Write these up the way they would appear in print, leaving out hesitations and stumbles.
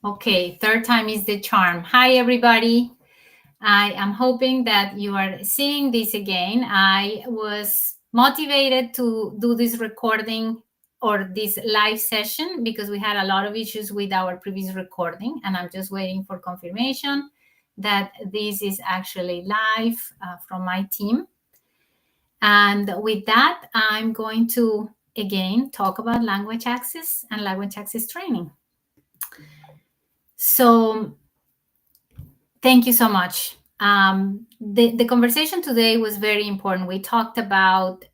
Okay, third time is the charm. Hi, everybody. I am hoping that you are seeing this again. I was motivated to do this recording or this live session because we had a lot of issues with our previous recording, and I'm just waiting for confirmation that this is actually live from my team. And with that, I'm going to again talk about language access and language access training. So, thank you so much. The conversation today was very important. We talked about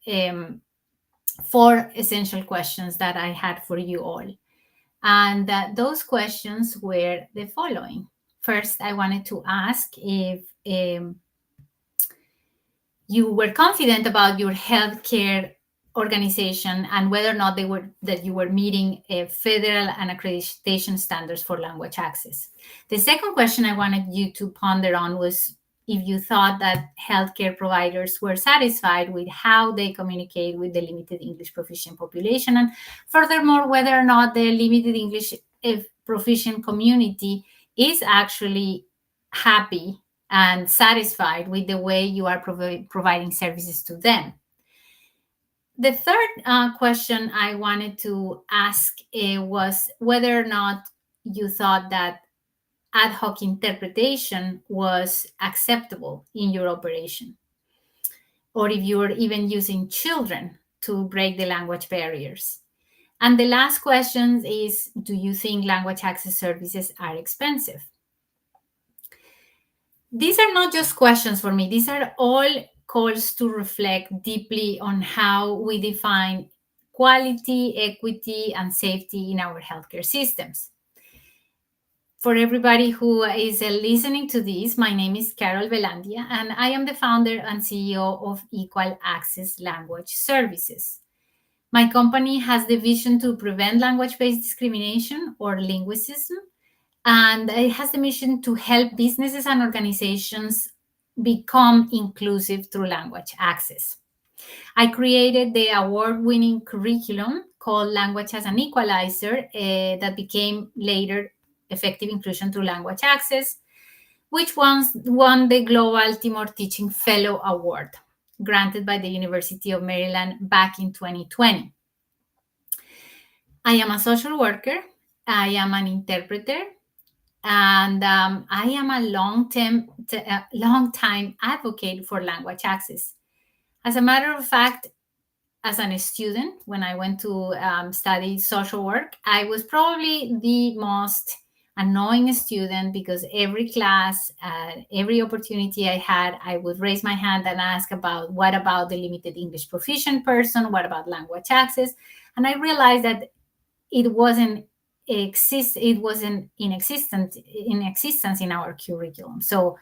four essential questions that I had for you all. And those questions were the following. First, I wanted to ask if you were confident about your healthcare organization and whether or not that you were meeting federal and accreditation standards for language access. The second question I wanted you to ponder on was if you thought that healthcare providers were satisfied with how they communicate with the limited English proficient population, and furthermore, whether or not the limited English proficient community is actually happy and satisfied with the way you are providing services to them. The third question I wanted to ask was whether or not you thought that ad hoc interpretation was acceptable in your operation, or if you were even using children to break the language barriers. And the last question is, do you think language access services are expensive? These are not just questions for me. These are all calls to reflect deeply on how we define quality, equity, and safety in our healthcare systems. For everybody who is listening to this, my name is Carol Velandia, and I am the founder and CEO of Equal Access Language Services. My company has the vision to prevent language based discrimination or linguicism, and it has the mission to help businesses and organizations become inclusive through language access. I created the award winning curriculum called Language as an Equalizer that became later Effective Inclusion Through Language Access, which once won the Global Timor Teaching Fellow Award, granted by the University of Maryland back in 2020. I am a social worker, I am an interpreter, and I am a long time advocate for language access. As a matter of fact, as a student, when I went to study social work, I was probably the most annoying student because every class, every opportunity I had, I would raise my hand and ask about what about the limited English proficient person, what about language access, and I realized that it wasn't it wasn't in existence in our curriculum. So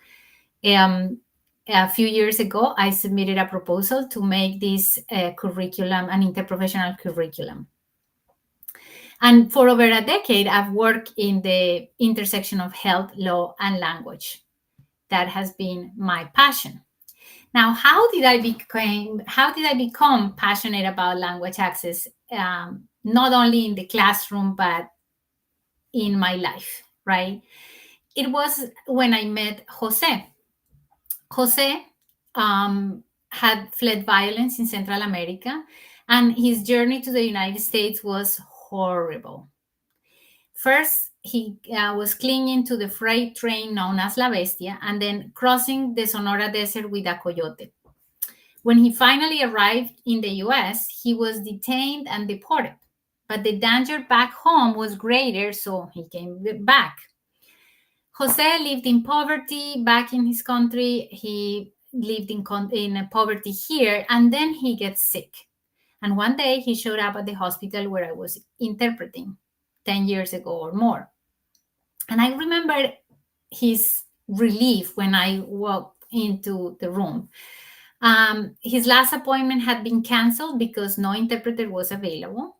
a few years ago, I submitted a proposal to make this curriculum an interprofessional curriculum. And for over a decade, I've worked in the intersection of health, law, and language. That has been my passion. Now, how did I become passionate about language access? Not only in the classroom, but in my life, right? It was when I met Jose. Jose had fled violence in Central America, and his journey to the United States was horrible. First, he was clinging to the freight train known as La Bestia, and then crossing the Sonora Desert with a coyote. When he finally arrived in the US, he was detained and deported. But the danger back home was greater, so he came back. Jose lived in poverty back in his country. He lived in poverty here, and then he gets sick. And one day he showed up at the hospital where I was interpreting 10 years ago or more. And I remember his relief when I walked into the room. His last appointment had been canceled because no interpreter was available.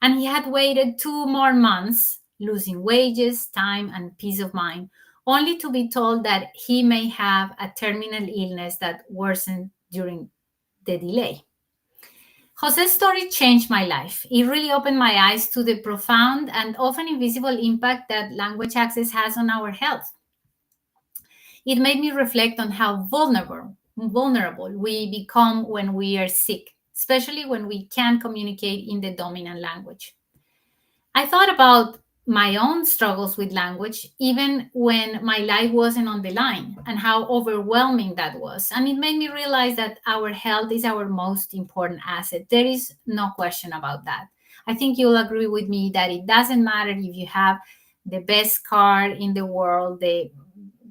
And he had waited 2 more months, losing wages, time, and peace of mind, only to be told that he may have a terminal illness that worsened during the delay. Jose's story changed my life. It really opened my eyes to the profound and often invisible impact that language access has on our health. It made me reflect on how vulnerable we become when we are sick, especially when we can't communicate in the dominant language. I thought about my own struggles with language, even when my life wasn't on the line, and how overwhelming that was. And it made me realize that our health is our most important asset. There is no question about that. I think you'll agree with me that it doesn't matter if you have the best car in the world, the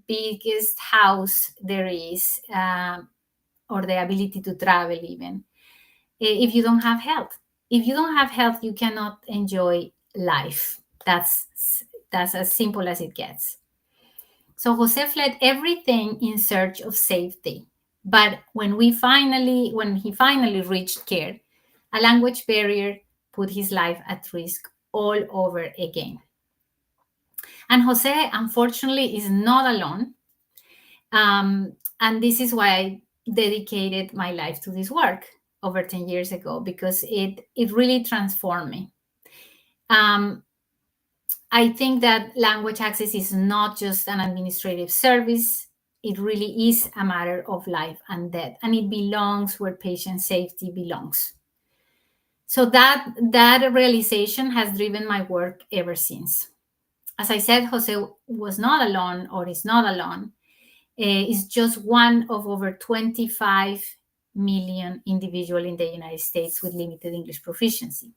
biggest house there is, or the ability to travel, even if you don't have health. If you don't have health, you cannot enjoy life. That's as simple as it gets. So Jose fled everything in search of safety. But when he finally reached care, a language barrier put his life at risk all over again. And Jose, unfortunately, is not alone. And this is why I dedicated my life to this work over 10 years ago, because it really transformed me. Um, I think that language access is not just an administrative service. It really is a matter of life and death, and it belongs where patient safety belongs. So that realization has driven my work ever since. As I said, Jose was not alone, or is not alone. Is just one of over 25 million individuals in the United States with limited English proficiency.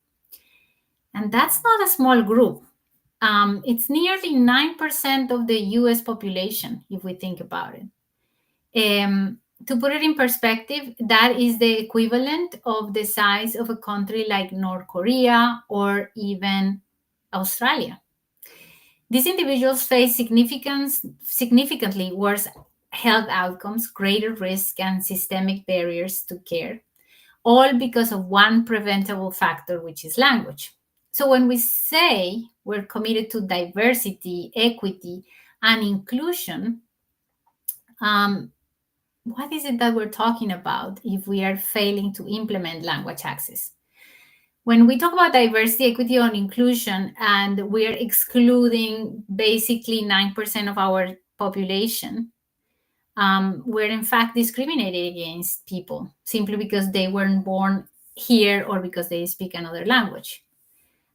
And that's not a small group. It's nearly 9% of the US population, if we think about it. To put it in perspective, that is the equivalent of the size of a country like North Korea or even Australia. These individuals face significantly worse health outcomes, greater risk, and systemic barriers to care, all because of one preventable factor, which is language. So when we say we're committed to diversity, equity, and inclusion, what is it that we're talking about if we are failing to implement language access? When we talk about diversity, equity, and inclusion, and we're excluding basically 9% of our population, we're in fact discriminated against people simply because they weren't born here or because they speak another language.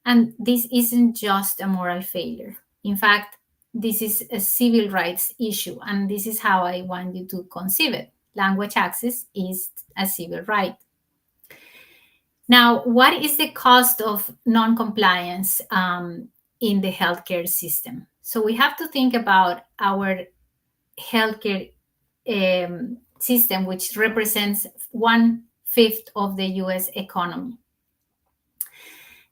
And this isn't just a moral failure. In fact, this is a civil rights issue, and this is how I want you to conceive it. Language access is a civil right. Now, what is the cost of non-compliance in the healthcare system? So we have to think about our healthcare system, which represents 1/5 of the US economy.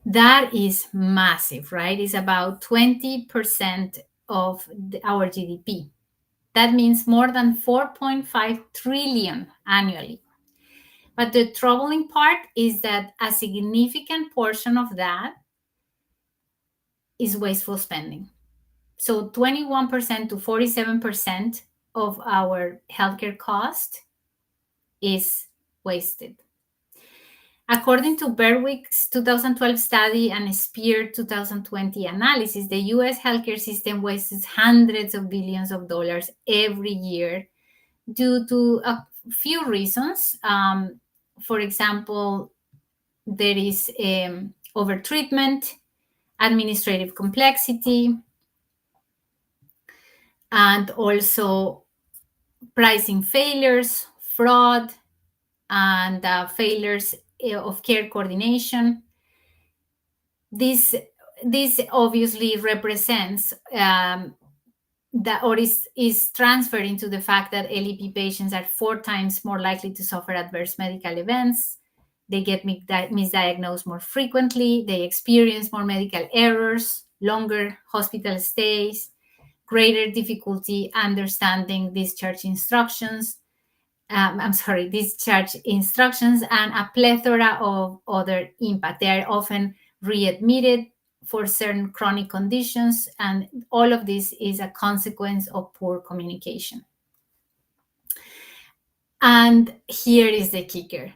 That is massive, right? It's about 20% of our GDP. That means more than 4.5 trillion annually. But the troubling part is that a significant portion of that is wasteful spending. So 21% to 47% of our healthcare cost is wasted. According to Berwick's 2012 study and Spear 2020 analysis, the US healthcare system wastes hundreds of billions of dollars every year due to a few reasons. For example, there is overtreatment, administrative complexity, and also pricing failures, fraud, and failures of care coordination. This obviously represents that, or is transferred into the fact that LEP patients are 4 times more likely to suffer adverse medical events. They get misdiagnosed more frequently. They experience more medical errors, longer hospital stays, greater difficulty understanding discharge instructions, and a plethora of other impact. They are often readmitted for certain chronic conditions, and all of this is a consequence of poor communication. And here is the kicker.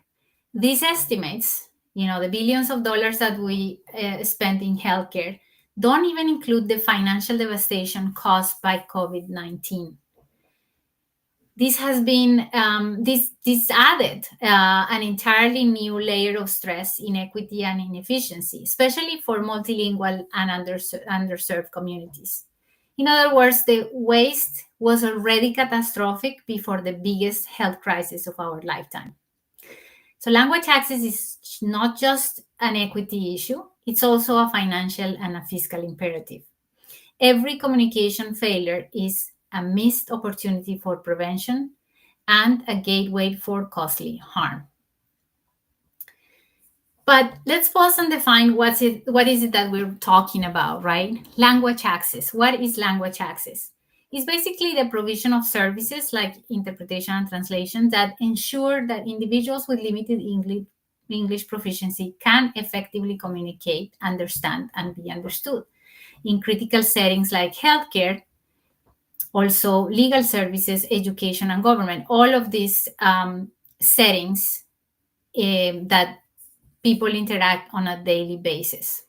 These estimates The billions of dollars that we spend in healthcare don't even include the financial devastation caused by COVID-19. This has been this added an entirely new layer of stress, inequity, and inefficiency, especially for multilingual and underserved communities. In other words, the waste was already catastrophic before the biggest health crisis of our lifetime. So, language access is not just an equity issue, it's also a financial and a fiscal imperative. Every communication failure is a missed opportunity for prevention and a gateway for costly harm. But let's pause and define what is it that we're talking about, right? Language access. What is language access? It's basically the provision of services like interpretation and translation that ensure that individuals with limited English proficiency can effectively communicate, understand, and be understood. In critical settings like healthcare, also legal services, education, and government, all of these settings that people interact on a daily basis.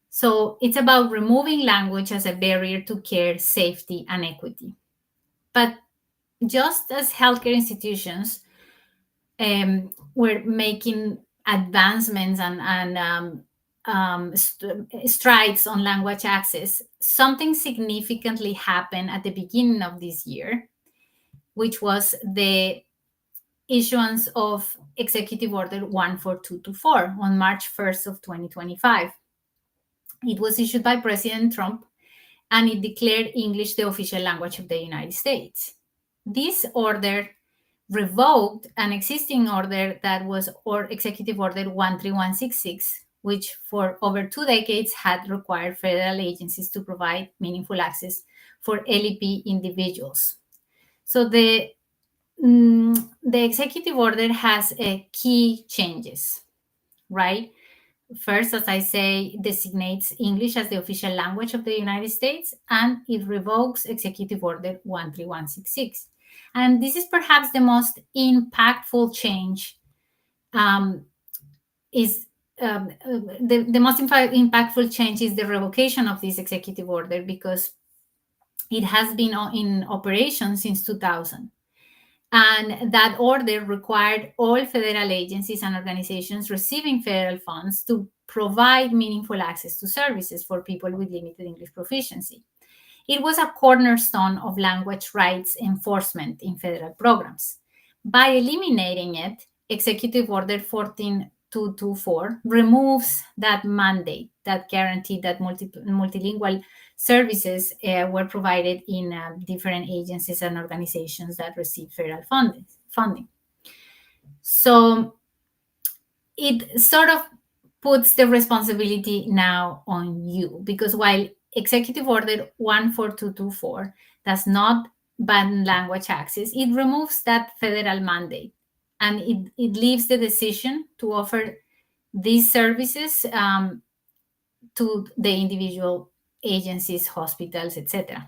So it's about removing language as a barrier to care, safety, and equity. But just as healthcare institutions were making advancements and strides on language access, something significantly happened at the beginning of this year, which was the issuance of Executive Order 14224 on March 1st of 2025. It was issued by President Trump, and it declared English the official language of the United States. This order revoked an existing order that was Executive Order 13166, which for over 2 decades had required federal agencies to provide meaningful access for LEP individuals. So the executive order has key changes, right? First, as I say, designates English as the official language of the United States, and it revokes Executive Order 13166. And this is perhaps the most impactful change. The most impactful change is the revocation of this executive order, because it has been in operation since 2000. And that order required all federal agencies and organizations receiving federal funds to provide meaningful access to services for people with limited English proficiency. It was a cornerstone of language rights enforcement in federal programs. By eliminating it, Executive Order 14224 removes that mandate that guaranteed that multilingual services were provided in different agencies and organizations that receive federal funding. So it sort of puts the responsibility now on you, because while Executive Order 14224 does not ban language access, it removes that federal mandate, and it leaves the decision to offer these services to the individual agencies, hospitals, etc.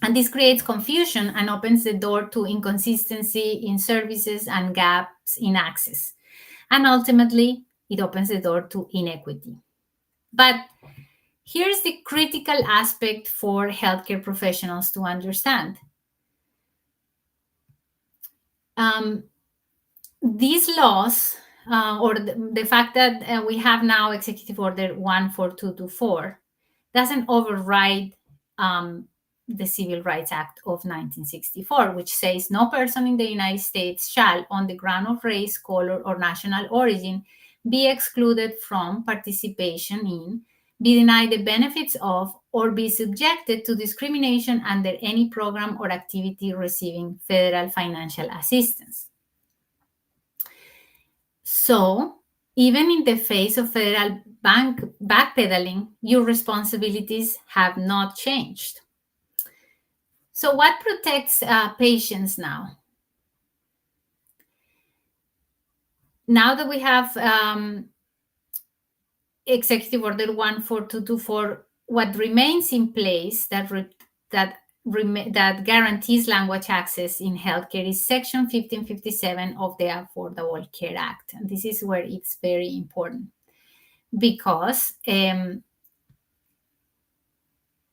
And this creates confusion and opens the door to inconsistency in services and gaps in access. And ultimately, it opens the door to inequity. But here's the critical aspect for healthcare professionals to understand. These laws, or the fact that we have now Executive Order 14224, doesn't override the Civil Rights Act of 1964, which says no person in the United States shall, on the ground of race, color, or national origin, be excluded from participation in, be denied the benefits of, or be subjected to discrimination under any program or activity receiving federal financial assistance. So, even in the face of federal backpedaling, your responsibilities have not changed. So, what protects patients now? Now that we have Executive Order 14224, what remains in place that that guarantees language access in healthcare is Section 1557 of the Affordable Care Act. And this is where it's very important because it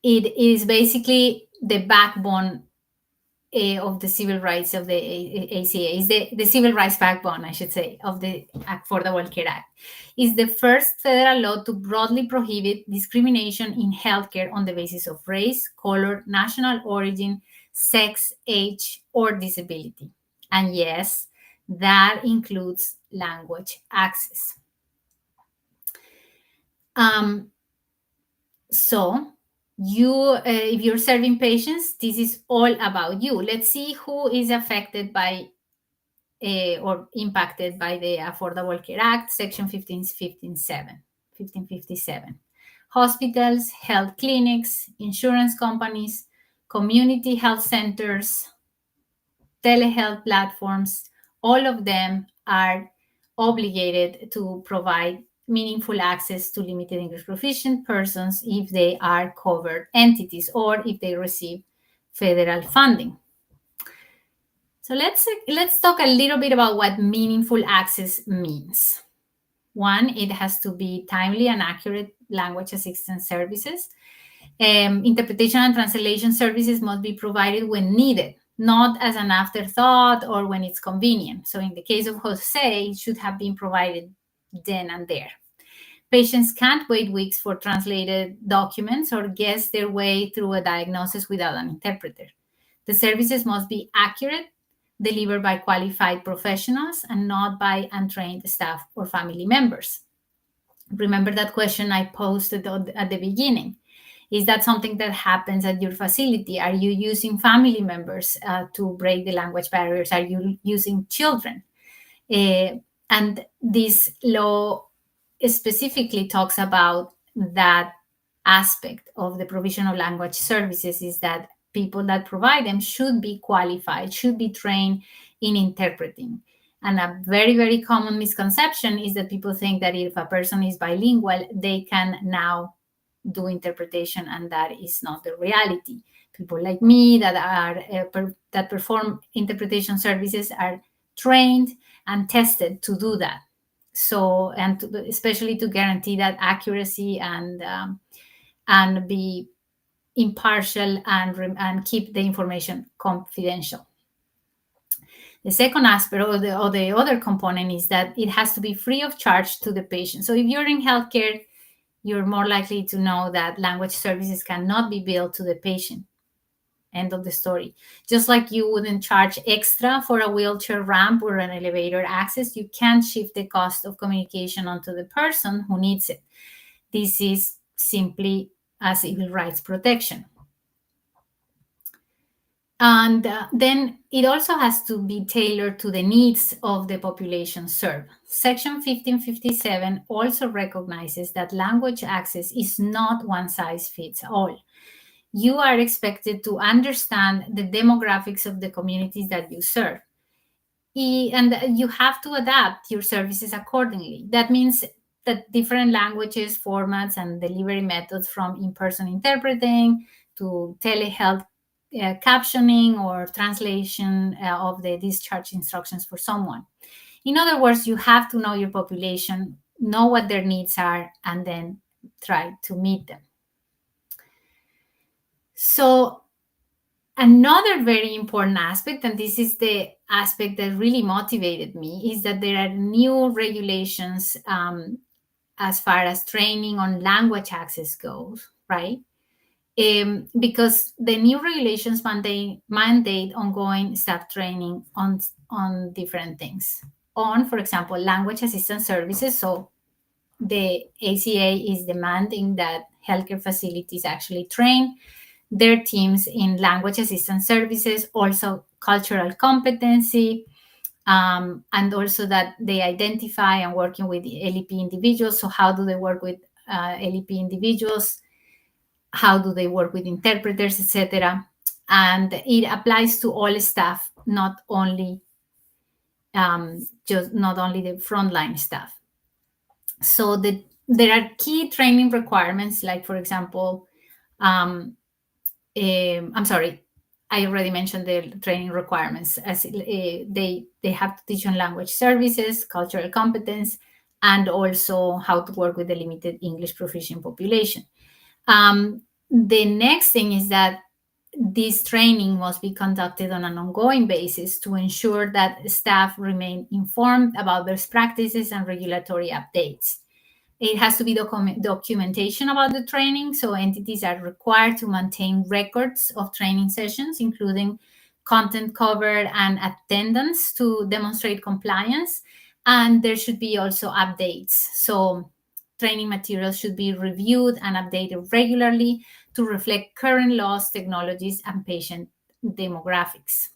is basically the backbone of the civil rights of the ACA, is the civil rights backbone, I should say, of the Affordable Care Act. Is the first federal law to broadly prohibit discrimination in healthcare on the basis of race, color, national origin, sex, age, or disability. And yes, that includes language access. So if you're serving patients, this is all about you. Let's see who is affected by or impacted by the Affordable Care Act, Section 1557. Hospitals, health clinics, insurance companies, community health centers, telehealth platforms, all of them are obligated to provide meaningful access to limited English proficient persons if they are covered entities or if they receive federal funding. So let's talk a little bit about what meaningful access means. One, it has to be timely and accurate language assistance services. Interpretation and translation services must be provided when needed, not as an afterthought or when it's convenient. So in the case of Jose, it should have been provided then and there. Patients can't wait weeks for translated documents or guess their way through a diagnosis without an interpreter. The services must be accurate, delivered by qualified professionals and not by untrained staff or family members. Remember that question I posted at the beginning. Is that something that happens at your facility? Are you using family members to break the language barriers? Are you using children? And this law specifically talks about that aspect of the provision of language services, is that people that provide them should be qualified, should be trained in interpreting. And a very, very common misconception is that people think that if a person is bilingual, they can now do interpretation, and that is not the reality. People like me that are that perform interpretation services are trained and tested to do that. So, and especially to guarantee that accuracy and be impartial and keep the information confidential. The second aspect or the other component is that it has to be free of charge to the patient. So if you're in healthcare, you're more likely to know that language services cannot be billed to the patient. End of the story. Just like you wouldn't charge extra for a wheelchair ramp or an elevator access, you can't shift the cost of communication onto the person who needs it. This is simply a civil rights protection. And then it also has to be tailored to the needs of the population served. Section 1557 also recognizes that language access is not one size fits all. You are expected to understand the demographics of the communities that you serve. And you have to adapt your services accordingly. That means that different languages, formats, and delivery methods, from in-person interpreting to telehealth captioning or translation of the discharge instructions for someone. In other words, you have to know your population, know what their needs are, and then try to meet them. So another very important aspect, and this is the aspect that really motivated me, is that there are new regulations as far as training on language access goes, right? Because the new regulations mandate ongoing staff training on different things. On, for example, language assistance services. So the ACA is demanding that healthcare facilities actually train their teams in language assistance services, also cultural competency, and also that they identify and working with LEP individuals. So how do they work with LEP individuals? How do they work with interpreters, etc.? And it applies to all staff, not only the frontline staff. So there are key training requirements, like, for example, I already mentioned the training requirements, as they have to teach on language services, cultural competence, and also how to work with the limited English proficient population. The next thing is that this training must be conducted on an ongoing basis to ensure that staff remain informed about best practices and regulatory updates. It has to be documentation about the training. So entities are required to maintain records of training sessions, including content covered and attendance to demonstrate compliance. And there should be also updates. So training materials should be reviewed and updated regularly to reflect current laws, technologies, and patient demographics.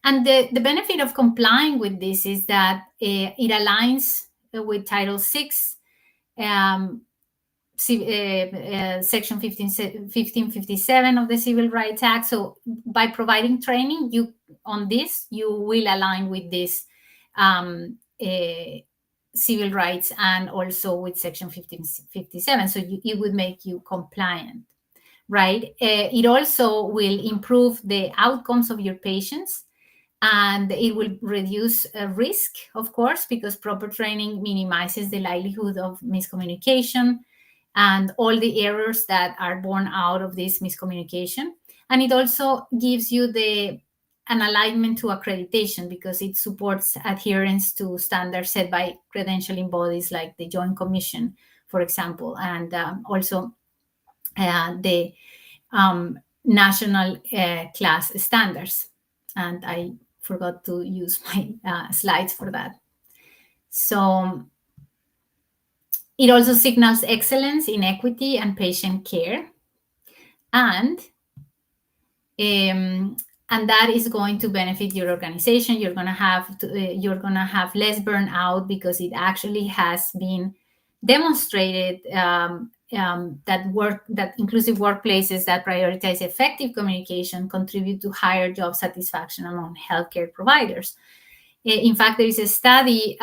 And the benefit of complying with this is that it aligns with Title VI, um, Section 1557 of the Civil Rights Act. So by providing training you on this, you will align with this civil rights and also with Section 1557. So it would make you compliant, right? It also will improve the outcomes of your patients, and it will reduce risk, of course, because proper training minimizes the likelihood of miscommunication and all the errors that are born out of this miscommunication. And it also gives you an alignment to accreditation, because it supports adherence to standards set by credentialing bodies like the Joint Commission, for example, and also the national class standards. And I forgot to use my slides for that. So it also signals excellence in equity and patient care. And that is going to benefit your organization. You're going to have less burnout, because it actually has been demonstrated that inclusive workplaces that prioritize effective communication contribute to higher job satisfaction among healthcare providers. In fact, there is a study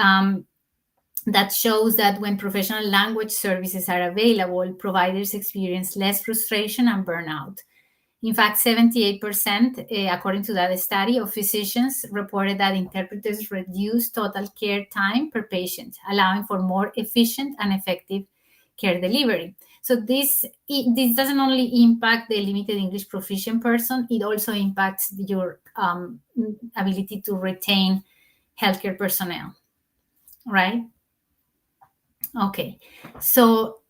that shows that when professional language services are available, providers experience less frustration and burnout. In fact, 78%, according to that study, of physicians reported that interpreters reduce total care time per patient, allowing for more efficient and effective care delivery. So this doesn't only impact the limited English proficient person, it also impacts your ability to retain healthcare personnel, right? Okay, so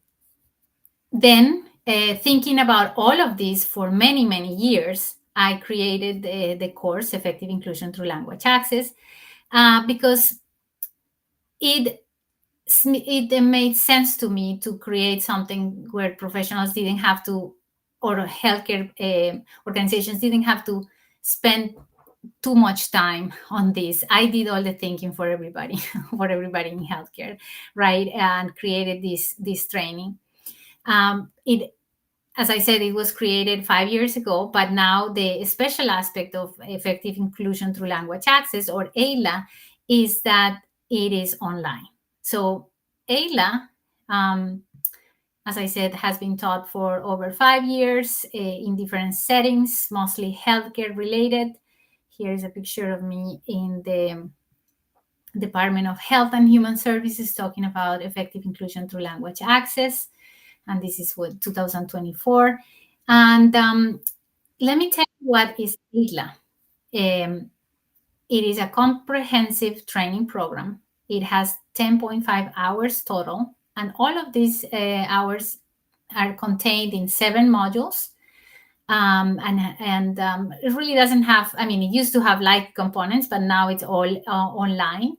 then thinking about all of this for many, many years, I created the course Effective Inclusion Through Language Access, because it made sense to me to create something where professionals didn't have to, or healthcare organizations didn't have to spend too much time on this. I did all the thinking for everybody, for everybody in healthcare, right? And created this training. As I said, it was created 5 years ago, but now the special aspect of effective inclusion through language access, or EILA, is that it is online. So EILA, as I said, has been taught for over 5 years in different settings, mostly healthcare related. Here is a picture of me in the Department of Health and Human Services talking about effective inclusion through language access. And this is what 2024. And let me tell you what is EILA. It is a comprehensive training program. It has 10.5 hours total, and all of these hours are contained in 7 modules. It really doesn't have, I mean, it used to have light components, but now it's all online.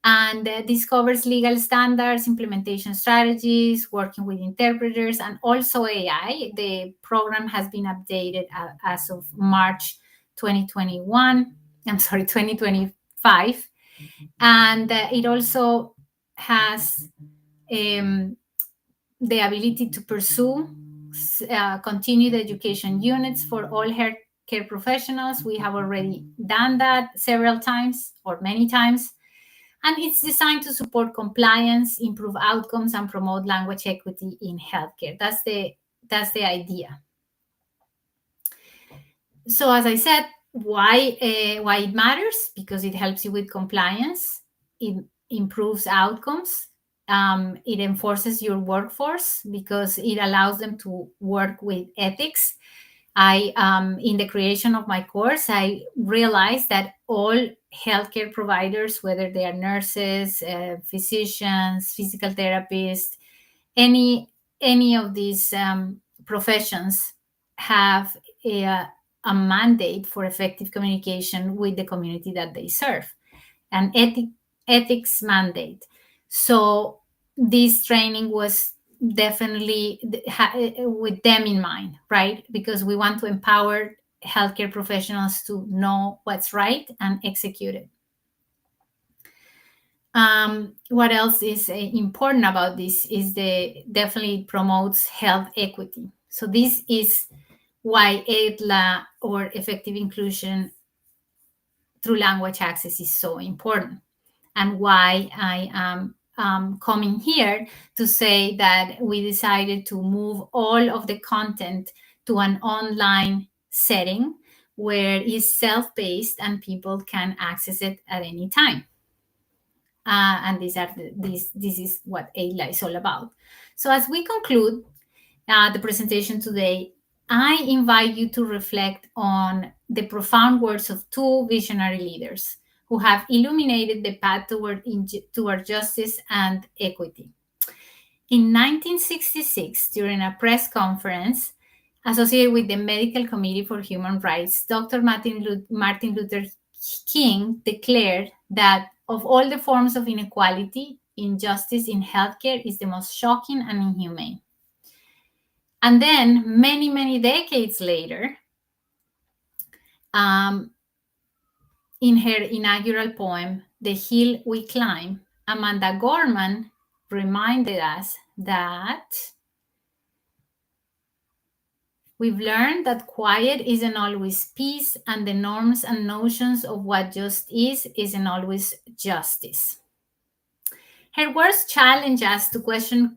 And this covers legal standards, implementation strategies, working with interpreters, and also AI. The program has been updated as of March 2021. I'm sorry, 2025. And it also has the ability to pursue continued education units for all healthcare professionals. We have already done that several times, or many times. And it's designed to support compliance, improve outcomes, and promote language equity in healthcare. That's the idea. So as I said, why it matters? Because it helps you with compliance, it improves outcomes, it enforces your workforce because it allows them to work with ethics. I In the creation of my course, I realized that all healthcare providers, whether they are nurses, physicians, physical therapists, any any of these professions, have a, a mandate for effective communication with the community that they serve, an ethics mandate. So this training was definitely with them in mind, right? Because we want to empower healthcare professionals to know what's right and execute it. What else is important about this is the definitely promotes health equity. So this is why EDLA, or effective inclusion through language access, is so important, and why I am coming here to say that we decided to move all of the content to an online setting where it's self-paced and people can access it at any time. And this is what AILA is all about. So as we conclude the presentation today, I invite you to reflect on the profound words of two visionary leaders who have illuminated the path toward justice and equity. In 1966, during a press conference associated with the Medical Committee for Human Rights, Dr. Martin Luther King declared that of all the forms of inequality, injustice in healthcare is the most shocking and inhumane. And then, many decades later, um, in her inaugural poem, The Hill We Climb, Amanda Gorman reminded us that we've learned that quiet isn't always peace, and the norms and notions of what just is isn't always justice. Her words challenge us to question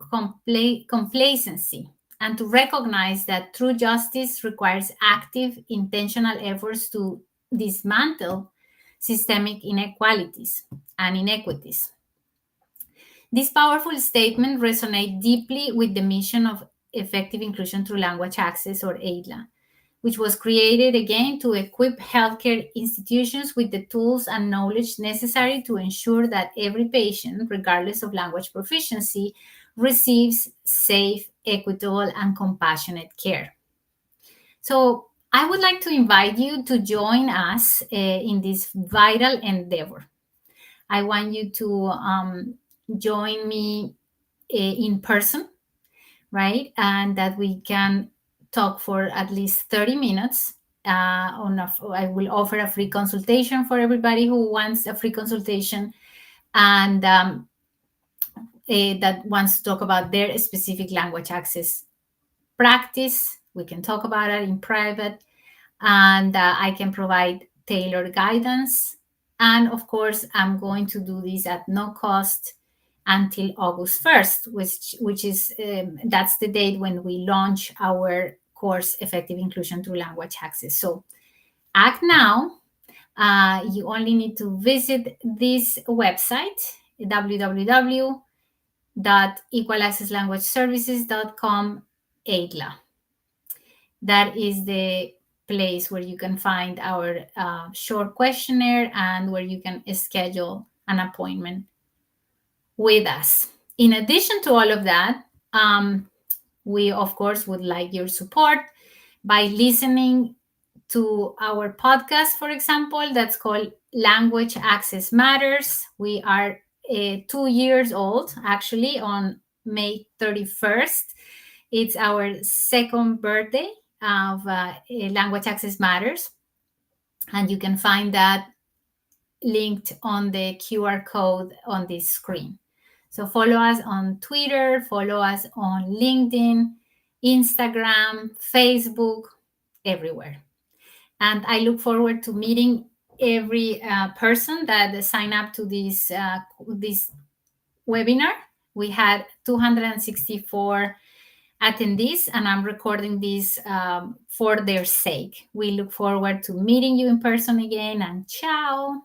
complacency and to recognize that true justice requires active, intentional efforts to dismantle systemic inequalities and inequities. This powerful statement resonates deeply with the mission of effective inclusion through language access, or AIDLA, which was created again to equip healthcare institutions with the tools and knowledge necessary to ensure that every patient, regardless of language proficiency, receives safe, equitable, and compassionate care. So, I would like to invite you to join us in this vital endeavor. I want you to join me in person, right? And that we can talk for at least 30 minutes. I will offer a free consultation for everybody who wants a free consultation, and that wants to talk about their specific language access practice. We can talk about it in private, and I can provide tailored guidance. And of course, I'm going to do this at no cost until August 1st, which is that's the date when we launch our course, Effective Inclusion Through Language Access. So act now. You only need to visit this website, www.equalaccesslanguageservices.com, AIDLA. That is the place where you can find our short questionnaire and where you can schedule an appointment with us. In addition to all of that, we of course would like your support by listening to our podcast, for example, that's called Language Access Matters. We are 2 years old, actually, on May 31st. It's our second birthday of Language Access Matters. And you can find that linked on the QR code on this screen. So follow us on Twitter, follow us on LinkedIn, Instagram, Facebook, everywhere. And I look forward to meeting every person that sign up to this webinar. We had 264 attendees, and I'm recording this for their sake. We look forward to meeting you in person again, and ciao.